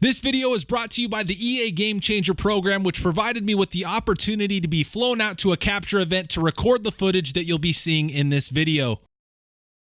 This video is brought to you by the EA Game Changer program, which provided me with the opportunity to be flown out to a capture event to record the footage that you'll be seeing in this video.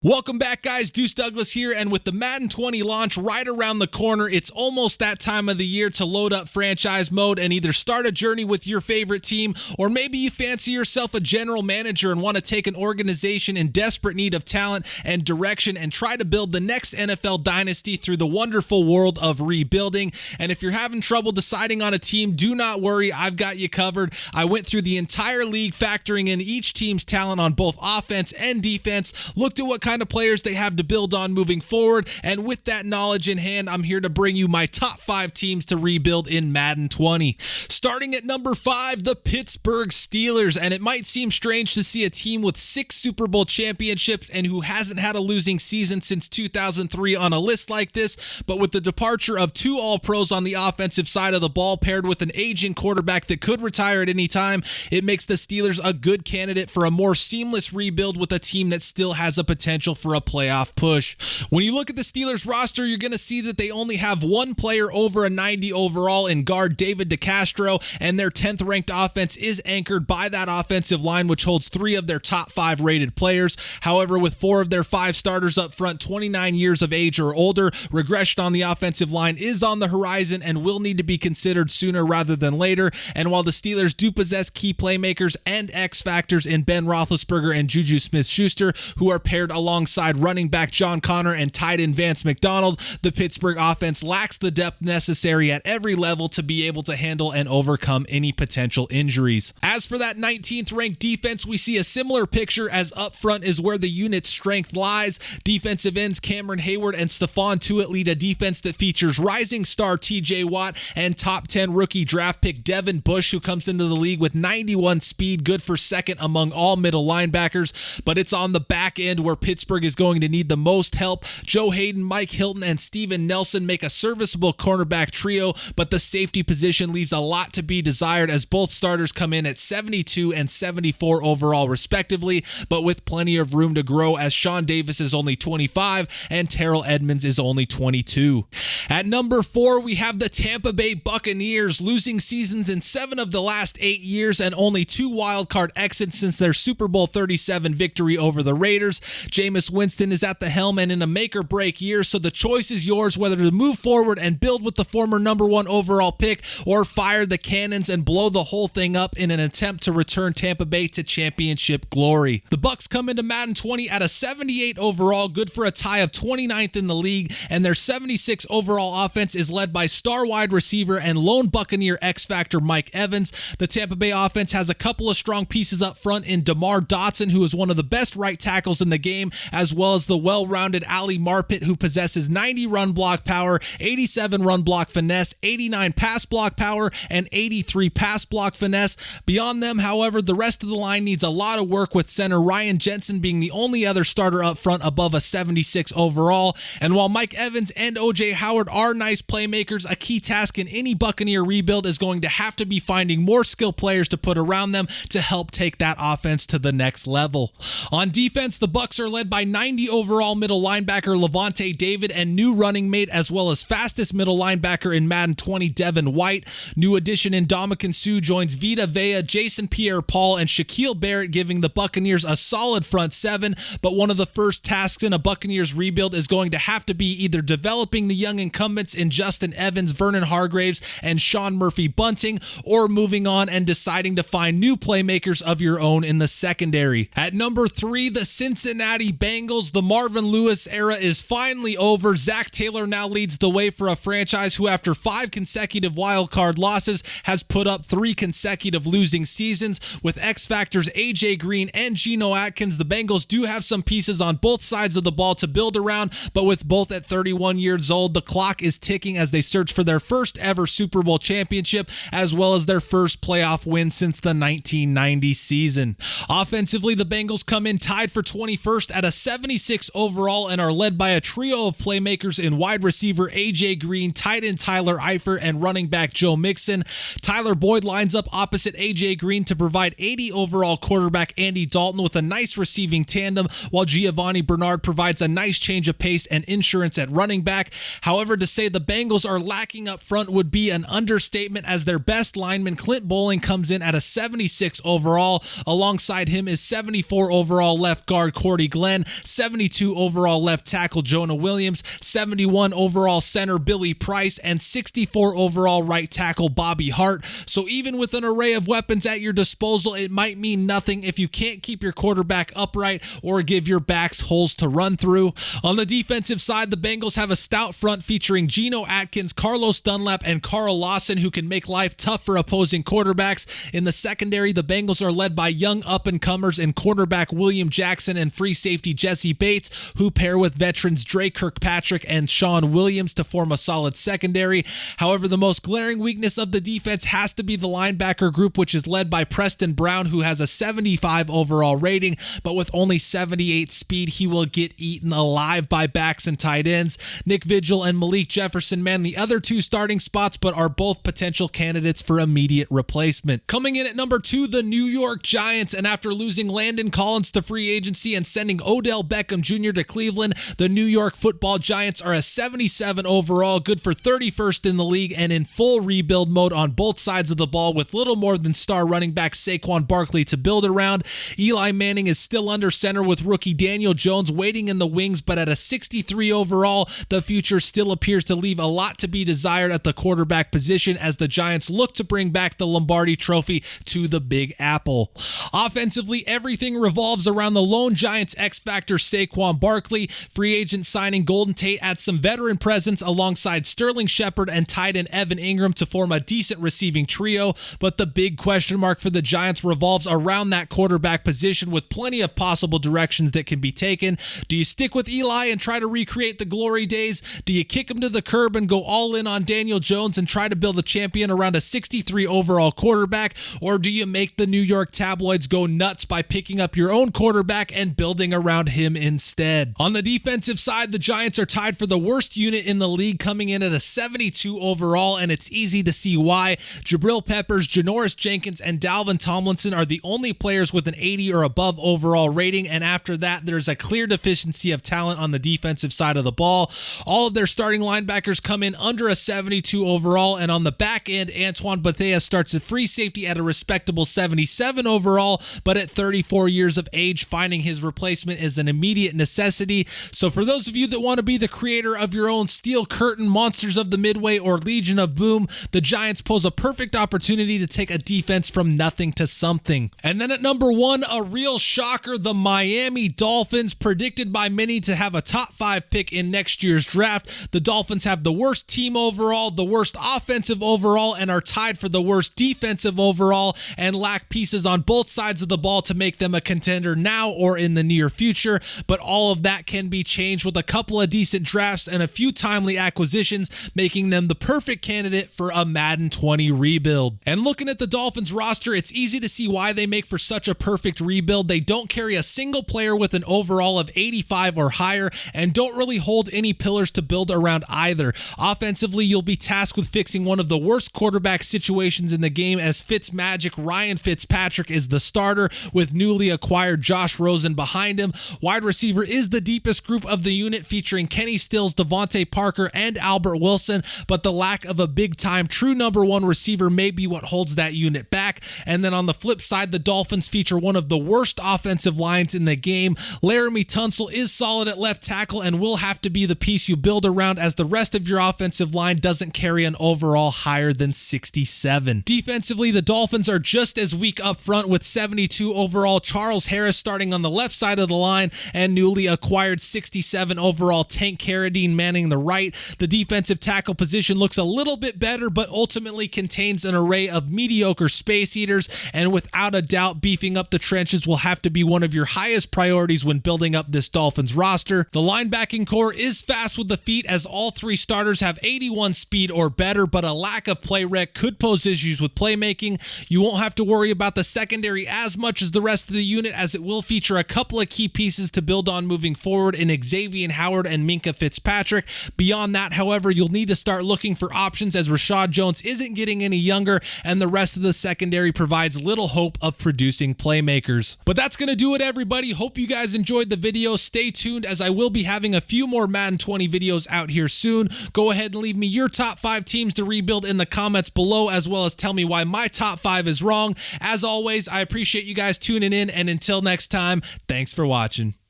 Welcome back, guys. Deuce Douglas here, and with the Madden 20 launch right around the corner, it's almost that time of the year to load up franchise mode and either start a journey with your favorite team, or maybe you fancy yourself a general manager and want to take an organization in desperate need of talent and direction and try to build the next NFL dynasty through the wonderful world of rebuilding. And if you're having trouble deciding on a team, do not worry, I've got you covered. I went through the entire league, factoring in each team's talent on both offense and defense, looked at what kind of players they have to build on moving forward, and with that knowledge in hand, I'm here to bring you my top 5 teams to rebuild in Madden 20. Starting at number 5, the Pittsburgh Steelers, and it might seem strange to see a team with 6 Super Bowl championships and who hasn't had a losing season since 2003 on a list like this, but with the departure of 2 All-Pros on the offensive side of the ball paired with an aging quarterback that could retire at any time, it makes the Steelers a good candidate for a more seamless rebuild with a team that still has a potential for a playoff push. When you look at the Steelers roster, you're going to see that they only have one player over a 90 overall in guard David DeCastro, and their 10th ranked offense is anchored by that offensive line, which holds 3 of their top 5 rated players. However, with 4 of their 5 starters up front 29 years of age or older, regression on the offensive line is on the horizon and will need to be considered sooner rather than later. And while the Steelers do possess key playmakers and X factors in Ben Roethlisberger and Juju Smith-Schuster, who are paired alongside running back John Connor and tight end Vance McDonald, the Pittsburgh offense lacks the depth necessary at every level to be able to handle and overcome any potential injuries. As for that 19th ranked defense, we see a similar picture, as up front is where the unit's strength lies. Defensive ends Cameron Hayward and Stephon Tuitt lead a defense that features rising star TJ Watt and top 10 rookie draft pick Devin Bush, who comes into the league with 91 speed, good for second among all middle linebackers. But it's on the back end where Pittsburgh is going to need the most help. Joe Hayden, Mike Hilton, and Steven Nelson make a serviceable cornerback trio, but the safety position leaves a lot to be desired, as both starters come in at 72 and 74 overall respectively, but with plenty of room to grow, as Sean Davis is only 25 and Terrell Edmonds is only 22. At number 4, we have the Tampa Bay Buccaneers, losing seasons in 7 of the last 8 years and only 2 wildcard exits since their Super Bowl 37 victory over the Raiders. Jameis Winston is at the helm and in a make-or-break year, so the choice is yours whether to move forward and build with the former number 1 overall pick, or fire the cannons and blow the whole thing up in an attempt to return Tampa Bay to championship glory. The Bucs come into Madden 20 at a 78 overall, good for a tie of 29th in the league, and their 76 overall offense is led by star wide receiver and lone Buccaneer X-Factor Mike Evans. The Tampa Bay offense has a couple of strong pieces up front in DeMar Dotson, who is one of the best right tackles in the game, as well as the well-rounded Ali Marpet, who possesses 90 run block power, 87 run block finesse, 89 pass block power, and 83 pass block finesse. Beyond them, however, the rest of the line needs a lot of work, with center Ryan Jensen being the only other starter up front above a 76 overall. And while Mike Evans and OJ Howard are nice playmakers, a key task in any Buccaneer rebuild is going to have to be finding more skilled players to put around them to help take that offense to the next level. On defense, the Bucs are led by 90 overall middle linebacker Levante David and new running mate as well as fastest middle linebacker in Madden 20 Devin White. New addition in Ndamukong Suh joins Vita Vea, Jason Pierre-Paul, and Shaquille Barrett, giving the Buccaneers a solid front 7, but one of the first tasks in a Buccaneers rebuild is going to have to be either developing the young incumbents in Justin Evans, Vernon Hargraves, and Sean Murphy Bunting, or moving on and deciding to find new playmakers of your own in the secondary. At number 3, the Cincinnati Bengals. The Marvin Lewis era is finally over. Zach Taylor now leads the way for a franchise who, after 5 consecutive wildcard losses, has put up 3 consecutive losing seasons. With X Factors AJ Green and Geno Atkins, the Bengals do have some pieces on both sides of the ball to build around, but with both at 31 years old, the clock is ticking as they search for their first ever Super Bowl championship, as well as their first playoff win since the 1990 season. Offensively, the Bengals come in tied for 21st at a 76 overall and are led by a trio of playmakers in wide receiver AJ Green, tight end Tyler Eifert, and running back Joe Mixon. Tyler Boyd lines up opposite AJ Green to provide 80 overall quarterback Andy Dalton with a nice receiving tandem, while Giovanni Bernard provides a nice change of pace and insurance at running back. However, to say the Bengals are lacking up front would be an understatement, as their best lineman Clint Bowling comes in at a 76 overall. Alongside him is 74 overall left guard Cordy Glenn, 72 overall left tackle Jonah Williams, 71 overall center Billy Price, and 64 overall right tackle Bobby Hart. So even with an array of weapons at your disposal, it might mean nothing if you can't keep your quarterback upright or give your backs holes to run through. On the defensive side, the Bengals have a stout front featuring Geno Atkins, Carlos Dunlap, and Carl Lawson, who can make life tough for opposing quarterbacks. In the secondary, the Bengals are led by young up-and-comers in quarterback William Jackson and free safety Jesse Bates, who pair with veterans Dre Kirkpatrick and Sean Williams to form a solid secondary. However, the most glaring weakness of the defense has to be the linebacker group, which is led by Preston Brown, who has a 75 overall rating, but with only 78 speed, he will get eaten alive by backs and tight ends. Nick Vigil and Malik Jefferson man the other two starting spots, but are both potential candidates for immediate replacement. Coming in at number 2, the New York Giants, and after losing Landon Collins to free agency and sending Odell Beckham Jr. to Cleveland, the New York Football Giants are a 77 overall, good for 31st in the league, and in full rebuild mode on both sides of the ball, with little more than star running back Saquon Barkley to build around. Eli Manning is still under center with rookie Daniel Jones waiting in the wings, but at a 63 overall, the future still appears to leave a lot to be desired at the quarterback position as the Giants look to bring back the Lombardi Trophy to the Big Apple. Offensively, everything revolves around the lone Giants X-Factor Saquon Barkley. Free agent signing Golden Tate adds some veteran presence alongside Sterling Shepard and tight end Evan Ingram to form a decent receiving trio, but the big question mark for the Giants revolves around that quarterback position, with plenty of possible directions that can be taken. Do you stick with Eli and try to recreate the glory days? Do you kick him to the curb and go all in on Daniel Jones and try to build a champion around a 63 overall quarterback? Or do you make the New York tabloids go nuts by picking up your own quarterback and building around him instead? On the defensive side, the Giants are tied for the worst unit in the league, coming in at a 72 overall, and it's easy to see why. Jabril Peppers, Janoris Jenkins, and Dalvin Tomlinson are the only players with an 80 or above overall rating, and after that, there's a clear deficiency of talent on the defensive side of the ball. All of their starting linebackers come in under a 72 overall, and on the back end, Antoine Bethea starts at free safety at a respectable 77 overall, but at 34 years of age, finding his replacement is an immediate necessity. So for those of you that want to be the creator of your own Steel Curtain, Monsters of the Midway, or Legion of Boom, the Giants pose a perfect opportunity to take a defense from nothing to something. And then at number 1, a real shocker, the Miami Dolphins, predicted by many to have a top 5 pick in next year's draft. The Dolphins have the worst team overall, the worst offensive overall, and are tied for the worst defensive overall, and lack pieces on both sides of the ball to make them a contender now or in the near future. But all of that can be changed with a couple of decent drafts and a few timely acquisitions, making them the perfect candidate for a Madden 20 rebuild. And looking at the Dolphins roster, it's easy to see why they make for such a perfect rebuild. They don't carry a single player with an overall of 85 or higher, and don't really hold any pillars to build around either. Offensively, you'll be tasked with fixing one of the worst quarterback situations in the game, as Fitzmagic Ryan Fitzpatrick is the starter, with newly acquired Josh Rosen behind him. Wide receiver is the deepest group of the unit, featuring Kenny Stills, Devontae Parker, and Albert Wilson, but the lack of a big-time true number 1 receiver may be what holds that unit back. And then on the flip side, the Dolphins feature one of the worst offensive lines in the game. Laramie Tunsil is solid at left tackle and will have to be the piece you build around, as the rest of your offensive line doesn't carry an overall higher than 67. Defensively, the Dolphins are just as weak up front, with 72 overall Charles Harris starting on the left side of the line, and newly acquired 67 overall Tank Carradine manning the right. The defensive tackle position looks a little bit better, but ultimately contains an array of mediocre space eaters, and without a doubt, beefing up the trenches will have to be one of your highest priorities when building up this Dolphins roster. The linebacking core is fast with the feet, as all 3 starters have 81 speed or better, but a lack of play rec could pose issues with playmaking. You won't have to worry about the secondary as much as the rest of the unit, as it will feature a couple of key pieces to build on moving forward in Xavier Howard and Minkah Fitzpatrick. Beyond that, however, you'll need to start looking for options as Rashad Jones isn't getting any younger and the rest of the secondary provides little hope of producing playmakers. But that's going to do it, everybody. Hope you guys enjoyed the video. Stay tuned as I will be having a few more Madden 20 videos out here soon. Go ahead and leave me your top 5 teams to rebuild in the comments below, as well as tell me why my top 5 is wrong. As always, I appreciate you guys tuning in, and until next time, thanks for watching.